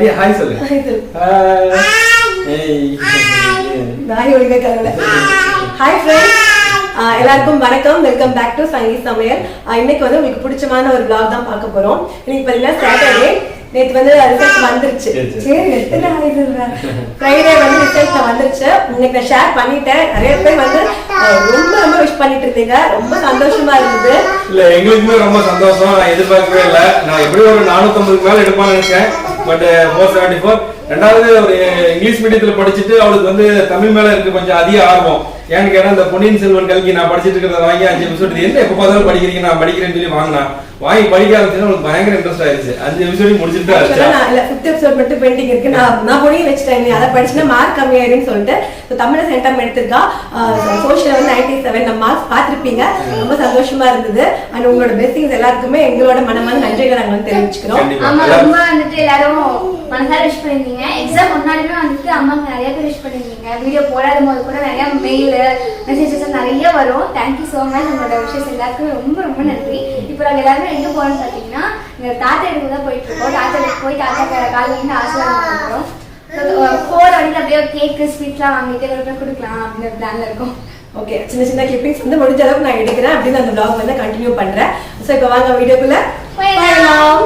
நீ ஹாய் சொல்லு. நாய் ஒழுங்கா கரல. ஹாய் ஃப்ரெண்ட்ஸ், எல்லாருக்கும் வணக்கம். வெல்கம் பேக் டு சங்கீத் சமையல். இன்னைக்கு வந்து உங்களுக்கு பிடிச்சமான ஒரு vlog தான் பார்க்க போறோம். இன்னைக்கு பாத்தீங்கன்னா சாட்டர்டே. நேத்து வந்து ரிசல்ட் வந்துருச்சு. சரி எத்தனை ஹாய் சொல்றேன். ஃப்ரைடே வந்து ரிசல்ட் வந்துருச்சு. இன்னைக்கு நான் ஷேர் பண்ணிட்டேன். நிறைய பேர் வந்து ரொம்ப விஷ் பண்ணிட்டு இருந்தீங்க. ரொம்ப சந்தோஷமா இருந்தது. இல்ல எங்களுக்குமே ரொம்ப சந்தோஷம். நான் எதிர்பார்க்கவே இல்லை. நான் எப்படியும் ஒரு 450 மேல எடுப்பான்னு நினைச்சேன். பட் 474. ரெண்டாவது ஒரு இங்கிலீஷ் மீடியத்துல படிச்சுட்டு அவளுக்கு வந்து தமிழ் மேல இருக்கு கொஞ்சம் அதிக ஆர்வம். ஏன்னு கேட்டா இந்த பொன்னியின் செல்வன் கல்கி நான் படிச்சுட்டு இருக்கிறத வாங்கி 5 எபிசோடு என்ன எப்ப பார்த்தாலும் படிக்கிறீங்க, நான் படிக்கிறேன்னு சொல்லி வாங்கினா வாங்கி படிக்க ஆரம்பிச்சா அவளுக்கு பயங்கர இன்ட்ரெஸ்ட் ஆயிடுச்சு. 5 எபிசோடு முடிச்சுட்டு ஃபிஃப்த் எபிசோட் மட்டும் பெண்டிங் இருக்கு. நான் பொடி வச்சுட்டேன். நீ அதை படிச்சுன்னா மார்க் கம்மியாயிருன்னு சொல்லிட்டு தமிழ சென்டம் எடுத்திருக்கா. சோஷியல் வந்து 97 நம்ம மார்க்ஸ் பார்த்துருப்பீங்க. ரொம்ப சந்தோஷமா இருந்தது. அண்ட் உங்களோட பெஸ்டிங்ஸ் எல்லாருக்குமே எங்களோட மனமான நன்றிகளை நாங்கள் வந்து தெரிவிச்சுக்கிறோம். ஆமா, ரொம்ப வந்துட்டு எல்லாரும் மனசார விஷ் பண்ணிருந்தீங்க. எக்ஸாம் முன்னாடியுமே வந்துட்டு அம்மாக்கு நிறைய பேர் விஷ் பண்ணிருந்தீங்க. வீடியோ போடாத போது கூட நிறைய மெயில் மெசேஜஸ் நிறைய வரும். Thank you so much. உங்களோட விஷயம் எல்லாருக்குமே ரொம்ப ரொம்ப நன்றி. இப்போ நாங்கள் எல்லாருமே எங்கே போகிறோம்னு பார்த்தீங்கன்னா எங்கள் தாத்தா எடுத்து தான் போயிட்டு இருக்கோம். தாத்தா எடுத்து போய் தாத்தா காலையில் வந்து ஆசீர்வாதம் பண்ணுறோம். போகிற வழியில் அப்படியே கேக்கு ஸ்வீட்லாம் வாங்கிட்டு கொடுக்கலாம் அப்படின்ற பிளான்ல இருக்கும். ஓகே, சின்ன சின்ன கிளிப்பிங்ஸ் வந்து முடிஞ்ச அளவுக்கு நான் எடுக்கிறேன் அப்படின்னு அந்த vlog வந்து கண்டினியூ பண்றேன். ஸோ இப்போ வாங்க வீடியோக்குள்ள போயிடலாம்.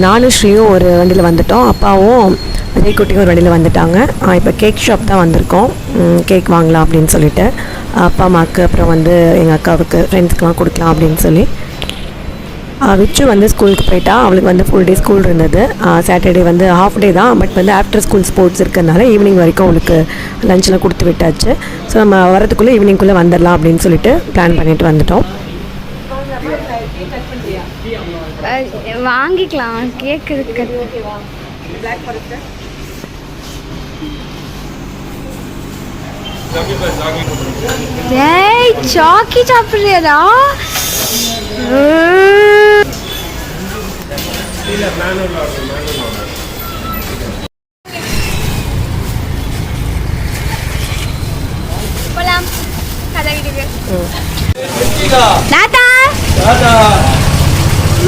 நானும் ஸ்ரீயும் ஒரு வண்டியில் வந்துட்டோம். அப்பாவும் விஜய்குட்டியும் ஒரு வண்டியில் வந்துட்டாங்க. இப்போ கேக் ஷாப் தான் வந்திருக்கோம். கேக் வாங்கலாம் அப்படின்னு சொல்லிட்டு அப்பா அம்மாவுக்கு, அப்புறம் வந்து எங்கள் அக்காவுக்கு, ஃப்ரெண்ட்ஸ்க்கெலாம் கொடுக்கலாம் அப்படின்னு சொல்லி. விச்சு வந்து ஸ்கூலுக்கு போயிட்டா. அவளுக்கு வந்து ஃபுல் டே ஸ்கூல் இருந்தது. சாட்டர்டே வந்து ஹாஃப் டே தான். பட் வந்து ஆஃப்டர் ஸ்கூல் ஸ்போர்ட்ஸ் இருக்கிறதுனால ஈவினிங் வரைக்கும் அவளுக்கு லஞ்செலாம் கொடுத்து விட்டாச்சு. ஸோ நம்ம வரதுக்குள்ளே ஈவினிங்குள்ளே வந்துடலாம் அப்படின்னு சொல்லிட்டு பிளான் பண்ணிட்டு வந்துட்டோம். வாங்கிக்கலாம், கேக் இருக்கு. ஏய் சாக்கி சாப்பிடுறியடா? போலாம் கதை வீட்டுக்கு. தாத்தா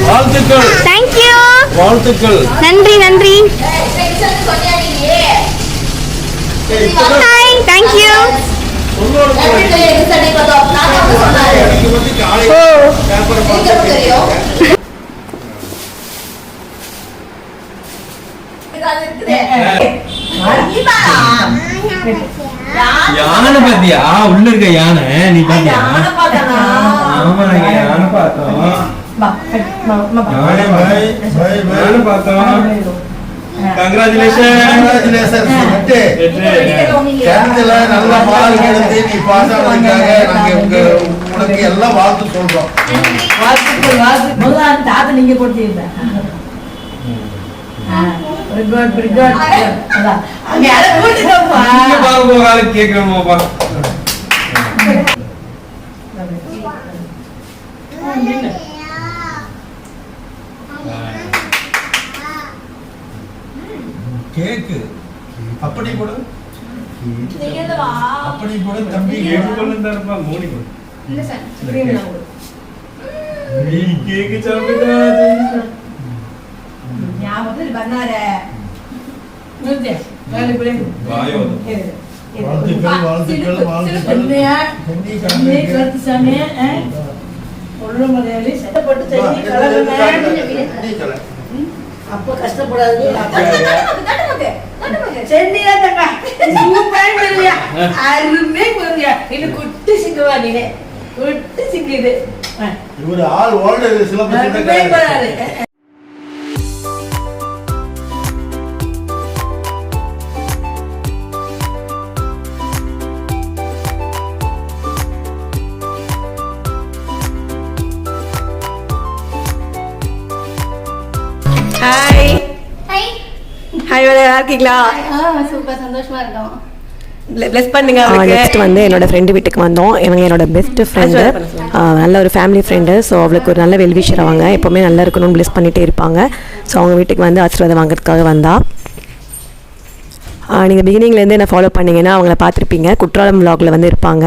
வாழ்த்துக்கள். தேங்க்யூ. வாழ்த்துக்கள். நன்றி நன்றி. Hi, thank you. யானை பாத்தியா? உள்ள இருக்க யானை நீ பாத்தியா? ஆமா, யானை பார்த்தோம். எல்லாம் வாழ்த்து சொல்றோம். தாத்தா நீங்க கொடுத்தீங்க. கேக்குறோம். கேக்கு அப்படி கூட அப்படி கூட தம்பி கேக்கு கொள்ளுந்தாருப்பா. மோனி கொடு. இல்ல சார், நீ கேக்கு சாப்பிட்டா ஞாபகத்துல பண்ணாரே. வாயோ. வாழ்த்துக்கள் வாழ்த்துக்கள் வாழ்த்துக்கள். கருத்து சாமி ஒழுங்கு முறையாலே சட்டப்பட்டு தண்ணி கலகல. அப்ப கஷ்டப்படாது. சென்னையா தங்க அருமே போறியா? இது குட்டி சிக்குவா? நீனே குட்டி சிக்குது. இவரு ஆள் old syllabus. Hi high hi நல்லா இருக்கீங்களா? சூப்பர் சந்தோஷமா இருக்கோம். பிளஸ் பண்ணுங்க. நெக்ஸ்ட் வந்து என்னோட ஃப்ரெண்டு வீட்டுக்கு வந்தோம். இவங்க என்னோட பெஸ்ட் ஃப்ரெண்டு, நல்ல ஒரு ஃபேமிலி ஃப்ரெண்டு. ஸோ அவளுக்கு ஒரு நல்ல வெல்விஷர். அவங்க எப்போவுமே நல்லா இருக்கணும்னு பிளஸ் பண்ணிகிட்டே இருப்பாங்க. ஸோ அவங்க வீட்டுக்கு வந்து ஆசீர்வாதம் வாங்குறதுக்காக வந்தா. நீங்கள் பிகினிங்லேருந்து என்ன ஃபாலோ பண்ணிங்கன்னா அவங்கள பார்த்துருப்பீங்க. குற்றாலம் vlogல வந்து இருப்பாங்க.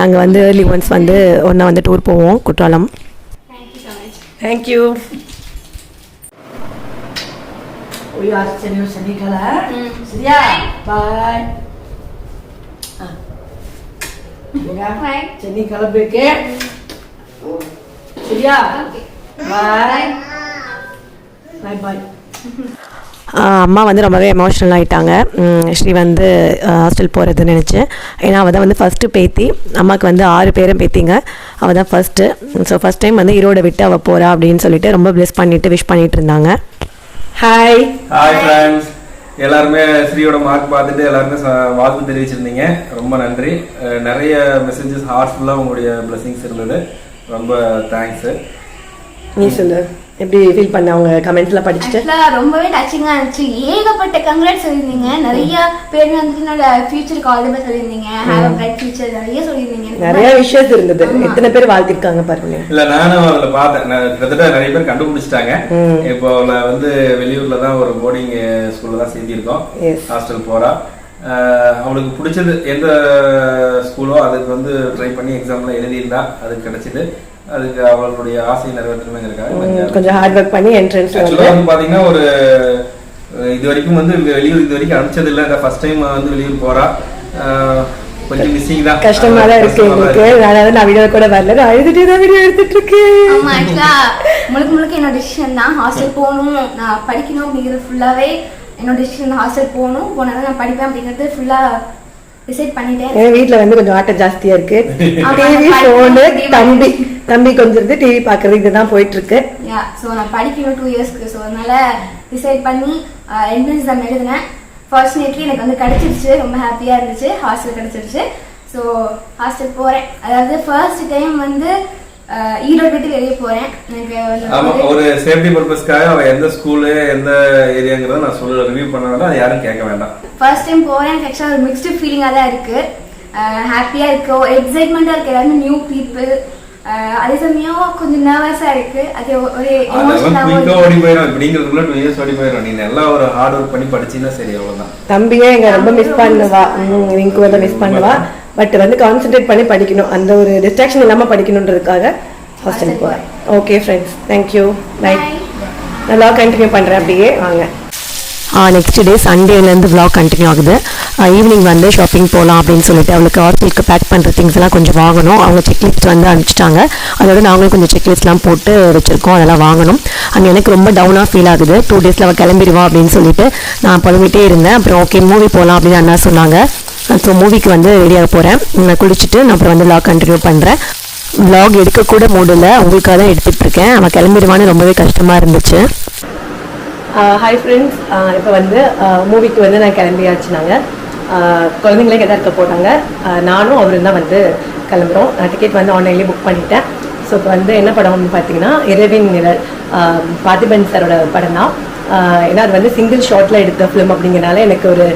நாங்கள் வந்து ஏர்லி ஒன்ஸ் வந்து ஒன்றா வந்து டூர் போவோம் Courtallam. Thank you so much. Thank you. சனிக்கிழமை சரியா? பாய். Bye. சென்னை கிளம்பிருக்கு சரியா? பாய் பாய் பாய். அம்மா வந்து ரொம்பவே எமோஷ்னல் ஆகிட்டாங்க. ஸ்ரீ வந்து ஹாஸ்டல் போகிறதுன்னு நினச்சி. ஏன்னா அவள் தான் வந்து ஃபஸ்ட்டு பேத்தி. அம்மாவுக்கு வந்து 6 பேரும் பேத்திங்க. அவள் தான் ஃபஸ்ட்டு. ஸோ ஃபஸ்ட் டைம் வந்து ஈரோடை விட்டு அவள் போகிறா அப்படின்னு சொல்லிட்டு ரொம்ப பிளஸ் பண்ணிவிட்டு விஷ் பண்ணிகிட்டு இருந்தாங்க. ஹாய் ஹாய் ஃப்ரெண்ட்ஸ், எல்லாருமே ஸ்ரீயோட மார்க் பார்த்துட்டு எல்லாருமே வாழ்த்து தெரிவிச்சிருந்தீங்க. ரொம்ப நன்றி. நிறைய மெசேஜஸ் ஹார்ட்ஃபுல்லாக உங்களுடைய பிளஸிங்ஸ் இருந்தது. ரொம்ப தேங்க்ஸ். நீ சொல்லு, எப்படி ஃபீல் பண்ண அவங்க கமெண்ட்ஸ்லாம் படிச்சுட்டு? ரொம்பவே டச்சிங்காக இருந்துச்சு. ஏகப்பட்ட கங்க்ராட்ஸ் சொல்லியிருந்தீங்க. நிறைய பேர் வந்துட்டு என்னோட ஃபியூச்சருக்கு ஆல் தி பெஸ்ட் சொல்லியிருந்தீங்க. ஹேவ் அ பிரைட் ஃபியூச்சர் நிறைய சொல்லியிருந்தீங்க. நிறைய விஷயம் இருந்தது. எத்தனை பேர் வாழ்த்திருக்காங்க பாருங்க. இல்ல நானும் அவளை பார்த்தேன். கிட்டத்தட்ட நிறைய பேர் கண்டுபிடிச்சிட்டாங்க. இப்போ அவளை வந்து வெளியூர்ல தான் ஒரு போர்டிங் ஸ்கூல்ல தான் சேர்த்திருக்கோம். ஹாஸ்டல் போறா. அவளுக்கு பிடிச்சது எந்த ஸ்கூலோ அதுக்கு வந்து ட்ரை பண்ணி எக்ஸாம்ல எழுதியிருந்தா அது கிடைச்சிது. அதுக்கு அவளுடைய ஆசை நிறைவேற்றணுங்கிறதுக்காக கொஞ்சம் ஹார்ட் ஒர்க் பண்ணி என்ட்ரன்ஸ் வந்து பாத்தீங்கன்னா ஒரு இது வரைக்கும் வந்து வெளியூர் இது வரைக்கும் அனுப்பிச்சது இல்லை. இந்த ஃபர்ஸ்ட் டைம் வந்து வெளியூர் போறா. கொஞ்சம் மிஸ்ஸிங் தான், கஷ்டமா தான் இருக்கு எங்களுக்கு. அதாவது நான் வீடியோ கூட வரல, நான் அழுதுட்டே தான் வீடியோ எடுத்துட்டு இருக்கேன். ஆமா, ஆக்சுவலா முழுக்க என்னோட டிசிஷன் தான். ஹாஸ்டல் போகணும், நான் படிக்கணும் அப்படிங்கிறது ஃபுல்லாவே என்னோட டிசிஷன். ஹாஸ்டல் போகணும், போனாதான் நான் படிப்பேன் அப்படிங்கிறது ஃபுல்லா டிசைட் பண்ணிட்டேன். என் வீட்டுல வந்து கொஞ்சம் ஆட்டம் ஜாஸ்தியா இருக்கு. டிவி, போனு, தம்பி கொஞ்சம் இருந்து டிவி பாக்குறது இதுதான் போயிட்டு இருக்கு. ஸோ நான் படிக்கணும் 2 இயர்ஸ்க்கு. ஸோ அதனால டிசைட் பண்ணி என்ட்ரன்ஸ் எக்ஸாம் எழுதினேன். ஃபார்ச்சுனேட்லி எனக்கு வந்து கிடைச்சிருச்சு. ரொம்ப ஹாப்பியா இருந்துச்சு. ஹாஸ்டல் கிடைச்சிருச்சு. ஸோ ஹாஸ்டல் போறேன். அதாவது ஃபர்ஸ்ட் டைம் வந்து ஈரோடு விட்டு வெளியே போறேன். எனக்கு ஒரு சேஃப்டி பர்பஸ்க்காக அவ எந்த ஸ்கூலு எந்த ஏரியாங்கிறத நான் சொல்ல ரிவ்யூ பண்ண வேண்டாம், அது யாரும் கேட்க வேண்டாம். ஃபர்ஸ்ட் டைம் போறேன். ஆக்சுவலா ஒரு மிக்ஸ்டு ஃபீலிங்கா தான் இருக்கு. ஹாப்பியா இருக்கு, எக்ஸைட்மெண்டா இருக்கு. எல்லாருமே நியூ பீப்புள். அதே சமயம் கொஞ்சம் நர்வஸா இருக்கு. அது ஒரு எமோஷனலா ஓடி போயிடும். இப்படிங்கிறதுக்குள்ள 2 இயர்ஸ் ஓடி போயிடும். நீ நல்லா ஒரு ஹார்ட் ஒர்க் பண்ணி படிச்சீங்கன்னா சரி, அவ்வளவுதான். தம்பியே எங்க ரொம்ப மிஸ் பண்ணுவா, நீங்க வந்து மிஸ் பண்ணுவா. பட் வந்து கான்சென்ட்ரேட் பண்ணி படிக்கணும், அந்த ஒரு டிஸ்ட்ராக்ஷன் இல்லாம படிக்கணுன்றதுக்காக ஹாஸ்டல் போறேன். Okay friends, thank you, bye. நல்லா கண்டினியூ பண்றேன் அப்படியே வாங்க. நெக்ஸ்ட் டே சண்டேலேருந்து vlog கண்டினியூ ஆகுது. ஈவினிங் வந்து ஷாப்பிங் போகலாம் அப்படின்னு சொல்லிட்டு அவளுக்கு ஹாஸ்டலுக்கு பேக் பண்ணுற திங்ஸ் எல்லாம் கொஞ்சம் வாங்கணும். அவங்க செக்லிஸ்ட் வந்து அனுப்பிச்சிட்டாங்க. அதோட நாங்களும் கொஞ்சம் செக்லிஸ்ட்லாம் போட்டு வச்சுருக்கோம், அதெல்லாம் வாங்கணும். அங்கே எனக்கு ரொம்ப டவுனாக ஃபீல் ஆகுது. 2 டேஸில் அவள் கிளம்பிடுவா அப்படின்னு சொல்லிட்டு நான் புலம்பிட்டே இருந்தேன். அப்புறம் ஓகே மூவி போகலாம் அப்படின்னு அண்ணா சொன்னாங்க. ஸோ மூவிக்கு வந்து ரெடியாக போகிறேன். நான் குளிச்சுட்டு நான் அப்புறம் வந்து vlog கண்டினியூ பண்ணுறேன். vlog எடுக்கக்கூட மூடல, உங்களுக்காக தான் எடுத்துகிட்டு இருக்கேன். அவள் கிளம்பிடுவான்னு ரொம்பவே கஷ்டமாக இருந்துச்சு. ஹாய் ஃப்ரெண்ட்ஸ், இப்போ வந்து மூவிக்கு வந்து நான் கிளம்பியாச்சு. நாங்கள் குழந்தைங்களே எதாவது இருக்க போட்டாங்க. நானும் அவரும் தான் வந்து கிளம்புறோம். நான் டிக்கெட் வந்து ஆன்லைன்லேயே புக் பண்ணிட்டேன். ஸோ இப்போ வந்து என்ன படம்னு பார்த்தீங்கன்னா இரவின் நிழல், பார்த்திபன் சாரோட படம் தான். ஏன்னா அது வந்து சிங்கிள் ஷாட்டில் எடுத்த ஃபிலிம் அப்படிங்கிறனால எனக்கு ஒரு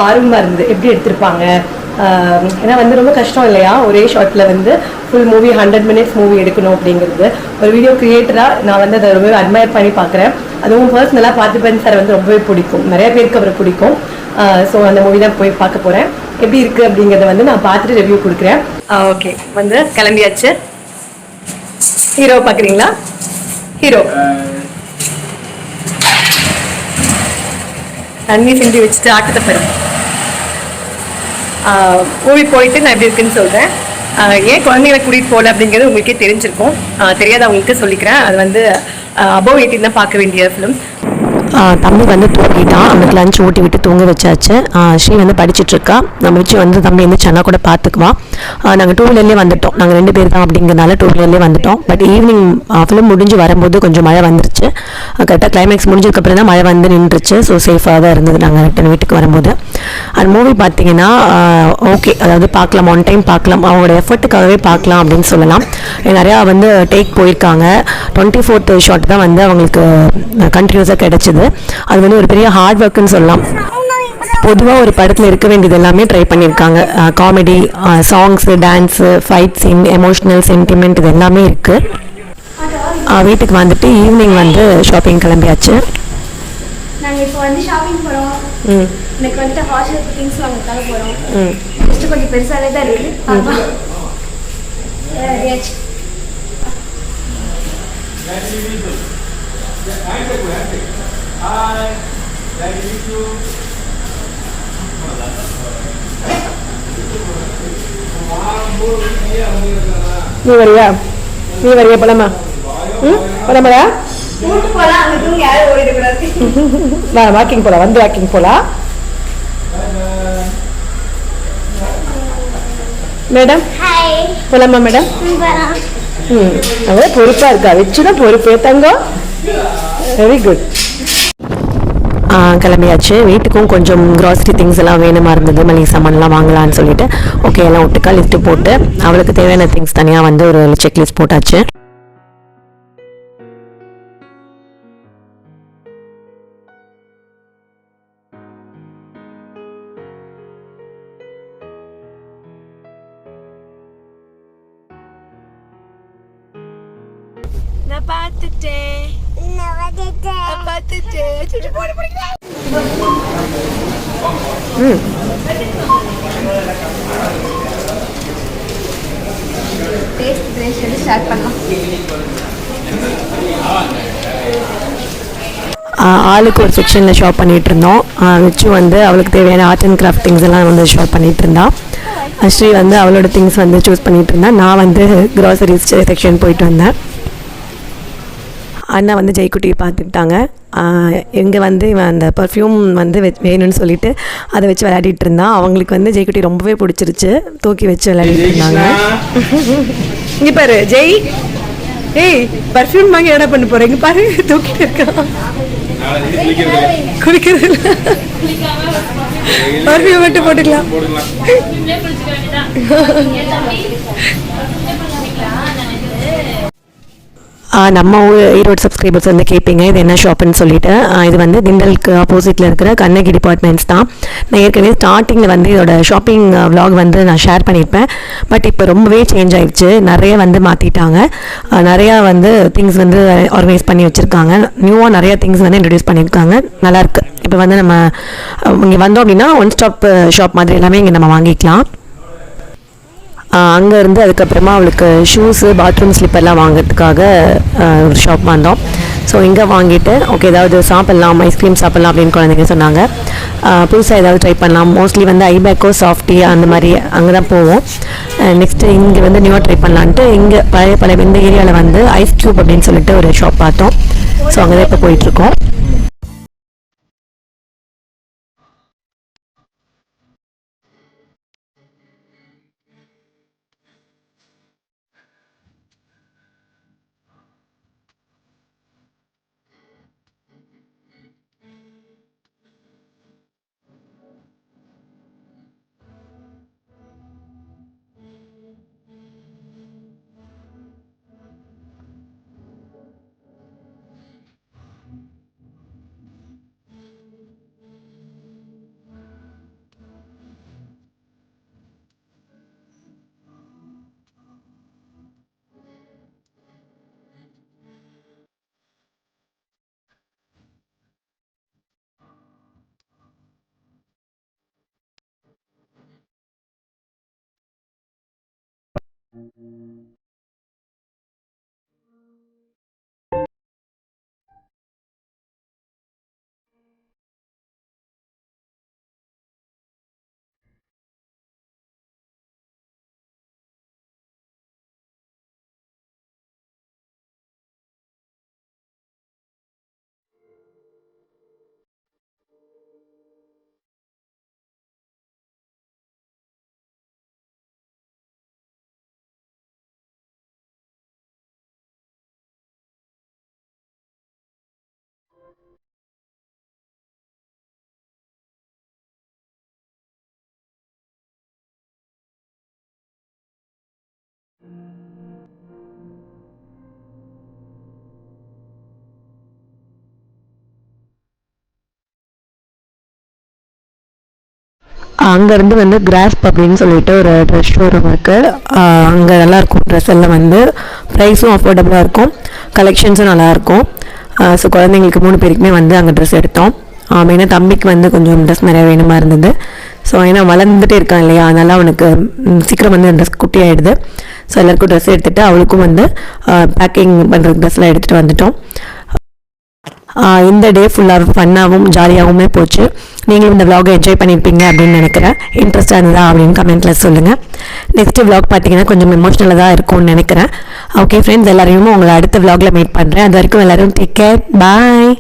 ஆர்வமாக இருந்தது எப்படி எடுத்திருப்பாங்க. ஏன்னா வந்து ரொம்ப கஷ்டம் இல்லையா, ஒரே ஷாட்டில் வந்து ஃபுல் மூவி 100 minutes மூவி எடுக்கணும் அப்படிங்கிறது. ஒரு வீடியோ கிரியேட்டராக நான் வந்து அதை ரொம்பவே அட்மையர் பண்ணி பார்க்குறேன். அதுவும் பர்சனலாக பார்த்திபன் சார் வந்து ரொம்பவே பிடிக்கும், நிறைய பேருக்கு அவரை பிடிக்கும். ஸோ அந்த மூவி தான் போய் பார்க்க போகிறேன். எப்படி இருக்குது அப்படிங்கிறத வந்து நான் பார்த்துட்டு ரிவ்யூ கொடுக்குறேன். ஓகே, வந்து கிளம்பியாச்சு. ஹீரோ பார்க்குறீங்களா? ஹீரோ தண்ணி சிந்தி வச்சுட்டு ஆட்டத்தை பாரு. மூவி போயிட்டு நான் எப்படி இருக்குன்னு சொல்கிறேன். ஏன் குழந்தைங்களை கூட்டிகிட்டு போகல அப்படிங்கிறது உங்களுக்கே தெரிஞ்சிருக்கும். தெரியாதவங்களுக்கு சொல்லிக்கிறேன். அது வந்து அபோவ் 18 தான் பார்க்க வேண்டிய ஃபிலிம். தம்பி வந்து தூங்கிட்டான். அவனுக்கு லஞ்ச் ஊட்டி விட்டு தூங்க வச்சாச்சு. ஸ்ரீ வந்து படிச்சுட்ருக்கா. நம்ம வச்சு வந்து தம்பி வந்து சென்னா கூட பார்த்துக்குவான். நாங்கள் 2 வீலர்லேயே வந்துட்டோம். நாங்கள் 2 பேர் தான் அப்படிங்கிறனால 2 வீலர்லேயே வந்துட்டோம். பட் ஈவினிங் ஃபிலிம் முடிஞ்சு வரும்போது கொஞ்சம் மழை வந்துருச்சு. கரெக்டாக கிளைமேக்ஸ் முடிஞ்சதுக்கப்புறம் தான் மழை வந்து நின்றுச்சு. ஸோ சேஃபாக தான் இருந்தது நாங்கள் ரிட்டன் வீட்டுக்கு வரும்போது. அந்த மூவி பார்த்தீங்கன்னா ஓகே, அதாவது பார்க்கலாம், ஒன் டைம் பார்க்கலாம், அவங்களோட எஃபர்ட்டுக்காகவே பார்க்கலாம் அப்படின்னு சொல்லலாம். நிறையா வந்து டேக் போயிருக்காங்க. 24th ஷாட் தான் வந்து அவங்களுக்கு கண்டினியூஸாக கிடச்சிது. அது வந்து ஒரு பெரிய ஹார்ட் ஒர்க்குன்னு சொல்லலாம். பொதுவாக ஒரு படத்தில் இருக்க வேண்டியது எல்லாமே ட்ரை பண்ணியிருக்காங்க. Comedy, songs, dance, fight scene, emotional, sentiment, இது எல்லாமே இருக்குது. வீட்டுக்கு வந்துட்டு ஈவினிங் வந்து ஷாப்பிங் கிளம்பியாச்சு. நாங்கள் இப்போ வந்து ஷாப்பிங் போகிறோம். எனக்கு வந்துட்டு ஹாஸ்டல் திங்ஸ் வாங்கிறதுக்காக போகிறோம். ஃபஸ்ட்டு கொஞ்சம் பெருசாகவே தான் இருக்குது. நீ வரியா பழமா? பழமடா கூட்டு போகலாம், அங்கே தூங்கி யாரும் ஓடிடக்கூடாது. வாக்கிங் போகலாம், வந்து வாக்கிங் போகலாம். மேடம் போலாமா மேடம்? அவன் பொறுப்பாக இருக்கா, வச்சுதான் பொறுப்பு தங்கம். Very good. கிளம்பியாச்சு. வீட்டுக்கும் கொஞ்சம் க்ராசரி திங்ஸ் எல்லாம் வேணுமா இருந்தது, மளிகை சாமான்லாம் வாங்கலான்னு சொல்லிட்டு ஓகே எல்லாம் ஒட்டுக்கா லிஸ்ட்டு போட்டு அவளுக்கு தேவையான திங்ஸ் தனியாக வந்து ஒரு செக்லிஸ்ட் போட்டாச்சு. நான் பார்த்துட்டேன். டேஸ்ட் பிரேஷ் எடுத்து ஸ்டார்ட் பண்ணலாம். ஆளுக்கு ஒரு செக்ஷனில் ஷாப் பண்ணிகிட்டு இருந்தோம். வச்சு வந்து அவளுக்கு தேவையான ஆர்ட் அண்ட் கிராஃப்ட் திங்ஸ் எல்லாம் வந்து ஷாப் பண்ணிகிட்டு இருந்தா. ஸ்ரீ வந்து அவளோட திங்ஸ் வந்து சூஸ் பண்ணிகிட்டு இருந்தா. நான் வந்து க்ராசரிஸ் செக்ஷன் போயிட்டு வந்தேன். அண்ணா வந்து ஜெய்குட்டியை பார்த்துக்கிட்டாங்க. இங்கே வந்து இவன் அந்த பர்ஃப்யூம் வந்து வேணும்னு சொல்லிட்டு அதை வச்சு விளையாடிட்டு இருந்தான். அவங்களுக்கு வந்து ஜெய்குட்டி ரொம்பவே பிடிச்சிருச்சு, தூக்கி வச்சு விளையாடிட்டு இருந்தாங்க. இங்கே பாரு ஜெய், ஏய் பர்ஃப்யூம் வாங்கி என்ன பண்ண போகிறேன்? இங்கே பாரு தூக்கிட்டு இருக்கான். குளிக்கிறது இல்லை, பர்ஃப்யூம் மட்டும் போட்டுக்கலாம். நம்ம ஈரோடு சப்ஸ்கிரைபர்ஸ் வந்து கேட்பீங்க இது என்ன ஷாப்புன்னு சொல்லிட்டு. இது வந்து திண்டலுக்கு ஆப்போசிட்டில் இருக்கிற கண்ணகி டிபார்ட்மெண்ட்ஸ் தான். நான் ஏற்கனவே ஸ்டார்டிங்கில் வந்து இதோட ஷாப்பிங் விலாக் வந்து நான் ஷேர் பண்ணியிருப்பேன். பட் இப்போ ரொம்பவே சேஞ்ச் ஆகிடுச்சு, நிறைய வந்து மாற்றிட்டாங்க. நிறையா வந்து திங்ஸ் வந்து ஆர்கனைஸ் பண்ணி வச்சுருக்காங்க. நியூவாக நிறையா திங்ஸ் வந்து இன்ட்ரடியூஸ் பண்ணியிருக்காங்க. நல்லாயிருக்கு. இப்போ வந்து நம்ம இங்கே வந்தோம் அப்படின்னா ஒன் ஸ்டாப் ஷாப் மாதிரி எல்லாமே இங்கே நம்ம வாங்கிக்கலாம். அங்கே இருந்து அதுக்கப்புறமா அவளுக்கு ஷூஸு, பாத்ரூம் ஸ்லிப்பர்லாம் வாங்கிறதுக்காக ஒரு ஷாப் வந்தோம். ஸோ இங்கே வாங்கிட்டு ஓகே ஏதாவது சாப்பிட்லாம், ஐஸ்கிரீம் சாப்பிட்லாம் அப்படின்னு குழந்தைங்க சொன்னாங்க. புதுசாக ஏதாவது ட்ரை பண்ணலாம். மோஸ்ட்லி வந்து ஐபேக்கோ, சாஃப்டி அந்த மாதிரி அங்கே தான் போவோம். நெக்ஸ்ட்டு இங்கே வந்து நியூவாக ட்ரை பண்ணலான்ட்டு இங்கே பழைய இந்த ஏரியாவில் வந்து ஐஸ் க்யூப் அப்படின்னு சொல்லிட்டு ஒரு ஷாப் பார்த்தோம். ஸோ அங்கே தான் இப்போ போயிட்டுருக்கோம். அங்கேருந்து வந்து கிராஸ்ப் அப்படின்னு சொல்லிட்டு ஒரு ட்ரெஸ் ஷோரூம் இருக்குது. அங்கே நல்லாயிருக்கும் ட்ரெஸ் எல்லாம் வந்து ப்ரைஸும் அஃபோர்டபுளாக இருக்கும், கலெக்ஷன்ஸும் நல்லாயிருக்கும். ஸோ குழந்தைங்களுக்கு 3 பேருக்குமே வந்து அங்கே ட்ரெஸ் எடுத்தோம். மெயினாக தம்பிக்கு வந்து கொஞ்சம் ட்ரெஸ் நிறைய வேணுமா இருந்தது. ஸோ ஏன்னா வளர்ந்துட்டே இருக்கான் இல்லையா, அதனால் அவனுக்கு சீக்கிரம் வந்து ட்ரெஸ் குட்டி ஆகிடுது. ஸோ எல்லாருக்கும் ட்ரெஸ் எடுத்துகிட்டு அவளுக்கும் வந்து பேக்கிங் பண்ணுற ட்ரெஸ்லாம் எடுத்துகிட்டு வந்துட்டோம். இந்த டே ஃபுல்லாக ஃபன்னாகவும் ஜாலியாகவுமே போச்சு. நீங்களும் இந்த vlog என்ஜாய் பண்ணியிருப்பீங்க அப்படின்னு நினைக்கிறேன். இன்ட்ரெஸ்டாக இருந்தா அப்படின்னு கமெண்ட்டில் சொல்லுங்கள். நெக்ஸ்ட் vlog பார்த்தீங்கன்னா கொஞ்சம் எமோஷ்னலாக தான் இருக்கும்னு நினைக்கிறேன். ஓகே ஃப்ரெண்ட்ஸ், எல்லாரையும் உங்களை அடுத்த vlogல மீட் பண்ணுறேன். அது வரைக்கும் எல்லோரும் டேக் கேர், பாய்.